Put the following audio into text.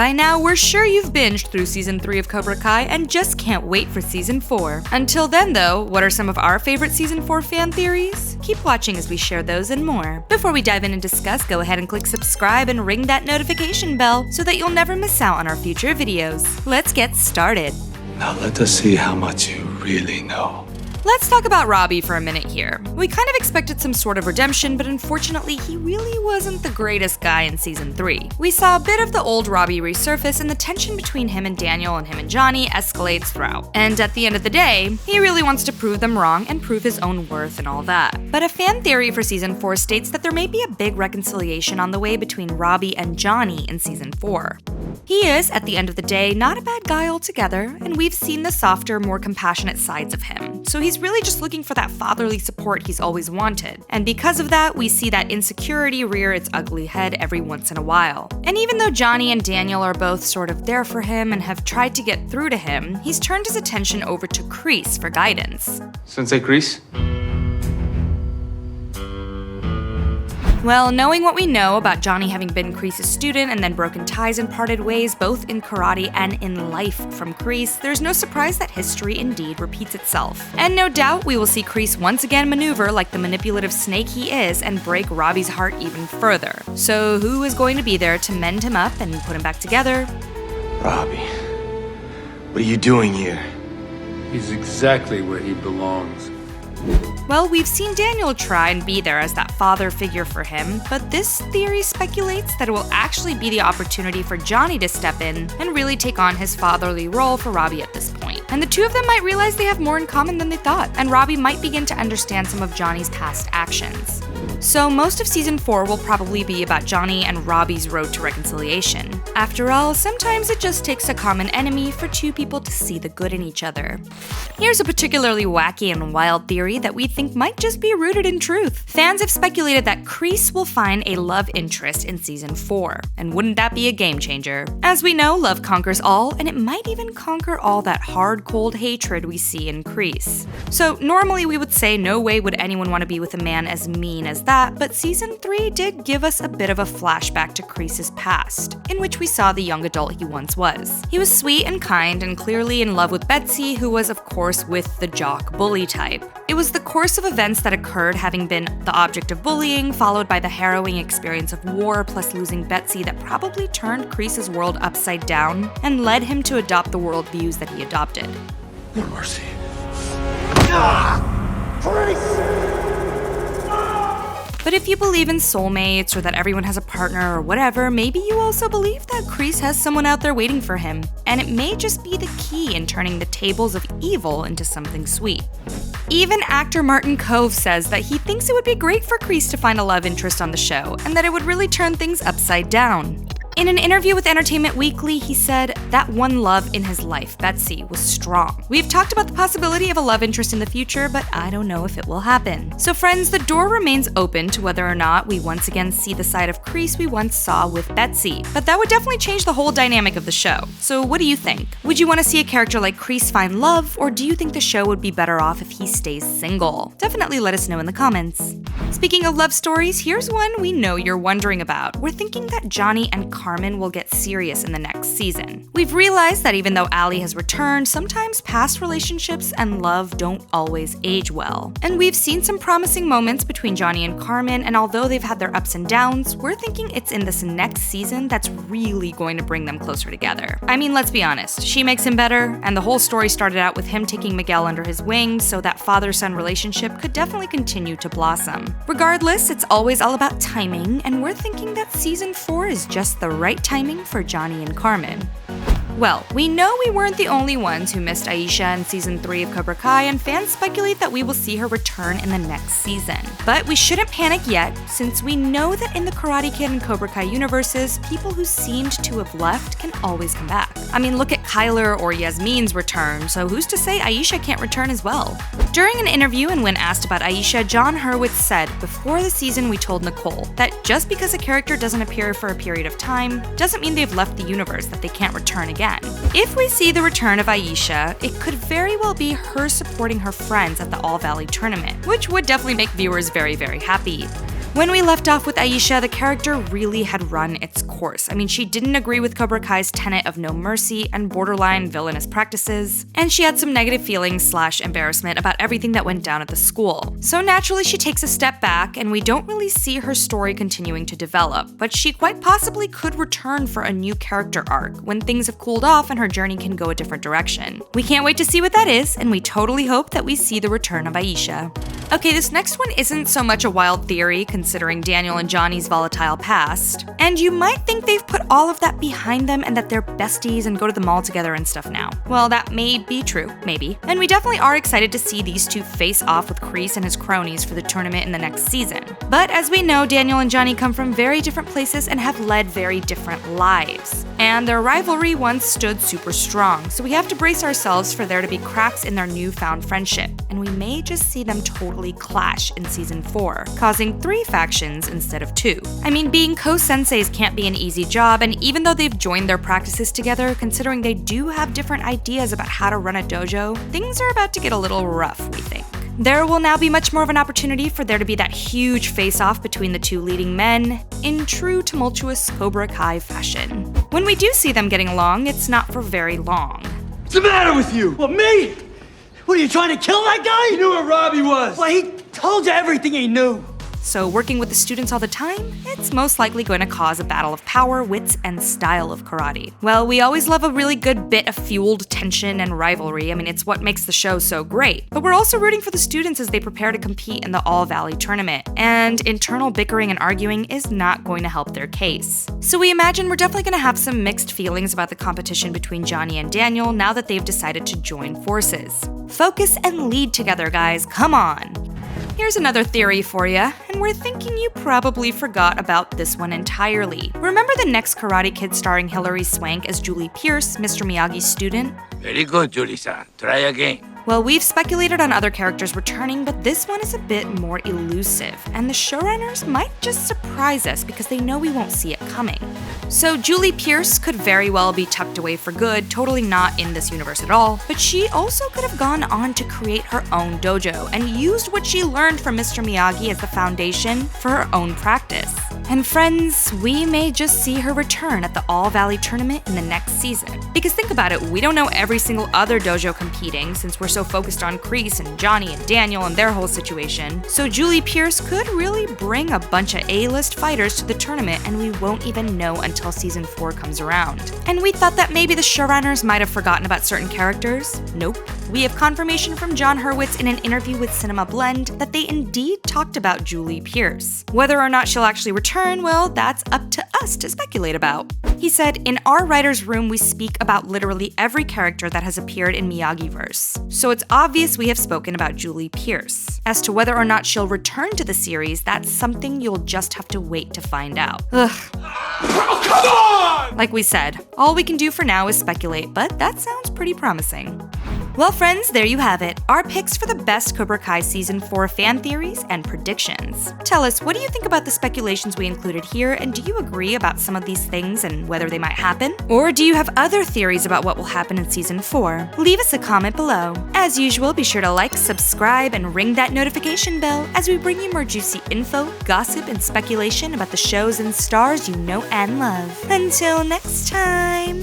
By now, we're sure you've binged through Season 3 of Cobra Kai and just can't wait for Season 4. Until then though, what are some of our favorite Season 4 fan theories? Keep watching as we share those and more. Before we dive in and discuss, go ahead and click subscribe and ring that notification bell so that you'll never miss out on our future videos. Let's get started. Now let us see how much you really know. Let's talk about Robby for a minute here. We kind of expected some sort of redemption, but unfortunately, he really wasn't the greatest guy in Season 3. We saw a bit of the old Robby resurface, and the tension between him and Daniel and him and Johnny escalates throughout. And at the end of the day, he really wants to prove them wrong and prove his own worth and all that. But a fan theory for Season 4 states that there may be a big reconciliation on the way between Robby and Johnny in Season 4. He is, at the end of the day, not a bad guy altogether, and we've seen the softer, more compassionate sides of him. So he's really just looking for that fatherly support he's always wanted. And because of that, we see that insecurity rear its ugly head every once in a while. And even though Johnny and Daniel are both sort of there for him and have tried to get through to him, he's turned his attention over to Kreese for guidance. Sensei Kreese? Well, knowing what we know about Johnny having been Kreese's student and then broken ties and parted ways both in karate and in life from Kreese, there's no surprise that history indeed repeats itself. And no doubt we will see Kreese once again maneuver like the manipulative snake he is and break Robby's heart even further. So who is going to be there to mend him up and put him back together? Robby, what are you doing here? He's exactly where he belongs. Well, we've seen Daniel try and be there as that father figure for him, but this theory speculates that it will actually be the opportunity for Johnny to step in and really take on his fatherly role for Robby at this point. And the two of them might realize they have more in common than they thought, and Robby might begin to understand some of Johnny's past actions. So most of Season 4 will probably be about Johnny and Robby's road to reconciliation. After all, sometimes it just takes a common enemy for two people to see the good in each other. Here's a particularly wacky and wild theory that we think might just be rooted in truth. Fans have speculated that Kreese will find a love interest in Season 4, and wouldn't that be a game changer? As we know, love conquers all, and it might even conquer all that hard, cold hatred we see in Kreese. So normally we would say no way would anyone want to be with a man as mean as that, but Season 3 did give us a bit of a flashback to Kreese's past, in which we saw the young adult he once was. He was sweet and kind and clearly in love with Betsy, who was of course with the jock bully type. It was the course of events that occurred having been the object of bullying, followed by the harrowing experience of war plus losing Betsy that probably turned Kreese's world upside down and led him to adopt the worldviews that he adopted. No mercy. But if you believe in soulmates or that everyone has a partner or whatever, maybe you also believe that Kreese has someone out there waiting for him. And it may just be the key in turning the tables of evil into something sweet. Even actor Martin Kove says that he thinks it would be great for Kreese to find a love interest on the show, and that it would really turn things upside down. In an interview with Entertainment Weekly, he said that one love in his life, Betsy, was strong. We've talked about the possibility of a love interest in the future, but I don't know if it will happen. So friends, the door remains open to whether or not we once again see the side of Kreese we once saw with Betsy. But that would definitely change the whole dynamic of the show. So what do you think? Would you want to see a character like Kreese find love, or do you think the show would be better off if he stays single? Definitely let us know in the comments. Speaking of love stories, here's one we know you're wondering about. We're thinking that Johnny and Carmen will get serious in the next season. We've realized that even though Ali has returned, sometimes past relationships and love don't always age well. And we've seen some promising moments between Johnny and Carmen, and although they've had their ups and downs, we're thinking it's in this next season that's really going to bring them closer together. I mean, let's be honest, she makes him better, and the whole story started out with him taking Miguel under his wing, so that father-son relationship could definitely continue to blossom. Regardless, it's always all about timing, and we're thinking that Season 4 is just the right timing for Johnny and Carmen. Well, we know we weren't the only ones who missed Aisha in Season 3 of Cobra Kai, and fans speculate that we will see her return in the next season. But we shouldn't panic yet, since we know that in the Karate Kid and Cobra Kai universes, people who seemed to have left can always come back. I mean, look at Kyler or Yasmin's return, so who's to say Aisha can't return as well? During an interview and when asked about Aisha, John Hurwitz said, "Before the season we told Nicole that just because a character doesn't appear for a period of time, doesn't mean they've left the universe, that they can't return again." If we see the return of Aisha, it could very well be her supporting her friends at the All Valley tournament, which would definitely make viewers very, very happy. When we left off with Aisha, the character really had run its course. I mean, she didn't agree with Cobra Kai's tenet of no mercy and borderline villainous practices, and she had some negative feelings / embarrassment about everything that went down at the school. So naturally, she takes a step back, and we don't really see her story continuing to develop, but she quite possibly could return for a new character arc when things have cooled off and her journey can go a different direction. We can't wait to see what that is, and we totally hope that we see the return of Aisha. Okay, this next one isn't so much a wild theory considering Daniel and Johnny's volatile past, and you might think they've put all of that behind them and that they're besties and go to the mall together and stuff now. Well, that may be true, maybe. And we definitely are excited to see these two face off with Kreese and his cronies for the tournament in the next season. But as we know, Daniel and Johnny come from very different places and have led very different lives. And their rivalry once stood super strong, so we have to brace ourselves for there to be cracks in their newfound friendship, and we may just see them totally clash in season 4, causing 3 factions instead of 2. I mean, being co-senseis can't be an easy job, and even though they've joined their practices together, considering they do have different ideas about how to run a dojo, things are about to get a little rough, we think. There will now be much more of an opportunity for there to be that huge face-off between the 2 leading men, in true tumultuous Cobra Kai fashion. When we do see them getting along, it's not for very long. What's the matter with you? What, me? What, are you trying to kill that guy? You knew where Robby was. Well, he told you everything he knew. So working with the students all the time, it's most likely going to cause a battle of power, wits, and style of karate. Well, we always love a really good bit of fueled tension and rivalry. I mean, it's what makes the show so great. But we're also rooting for the students as they prepare to compete in the All Valley tournament. And internal bickering and arguing is not going to help their case. So we imagine we're definitely going to have some mixed feelings about the competition between Johnny and Daniel now that they've decided to join forces. Focus and lead together, guys, come on. Here's another theory for you, and we're thinking you probably forgot about this one entirely. Remember the next Karate Kid starring Hilary Swank as Julie Pierce, Mr. Miyagi's student? Very good, Julie-san. Try again. Well, we've speculated on other characters returning, but this one is a bit more elusive, and the showrunners might just surprise us because they know we won't see it coming. So Julie Pierce could very well be tucked away for good, totally not in this universe at all, but she also could have gone on to create her own dojo and used what she learned from Mr. Miyagi as the foundation for her own practice. And friends, we may just see her return at the All Valley tournament in the next season. Because think about it, we don't know every single other dojo competing since we're so focused on Kreese and Johnny and Daniel and their whole situation. So Julie Pierce could really bring a bunch of A-list fighters to the tournament and we won't even know until season 4 comes around. And we thought that maybe the showrunners might have forgotten about certain characters. Nope. We have confirmation from John Hurwitz in an interview with Cinema Blend that they indeed talked about Julie Pierce. Whether or not she'll actually return, well, that's up to us to speculate about. He said, "In our writer's room, we speak about literally every character that has appeared in Miyagi-verse. So it's obvious we have spoken about Julie Pierce. As to whether or not she'll return to the series, that's something you'll just have to wait to find out." Ugh. Oh, come on! Like we said, all we can do for now is speculate, but that sounds pretty promising. Well, friends, there you have it. Our picks for the best Cobra Kai Season 4 fan theories and predictions. Tell us, what do you think about the speculations we included here, and do you agree about some of these things and whether they might happen? Or do you have other theories about what will happen in Season 4? Leave us a comment below. As usual, be sure to like, subscribe, and ring that notification bell as we bring you more juicy info, gossip, and speculation about the shows and stars you know and love. Until next time!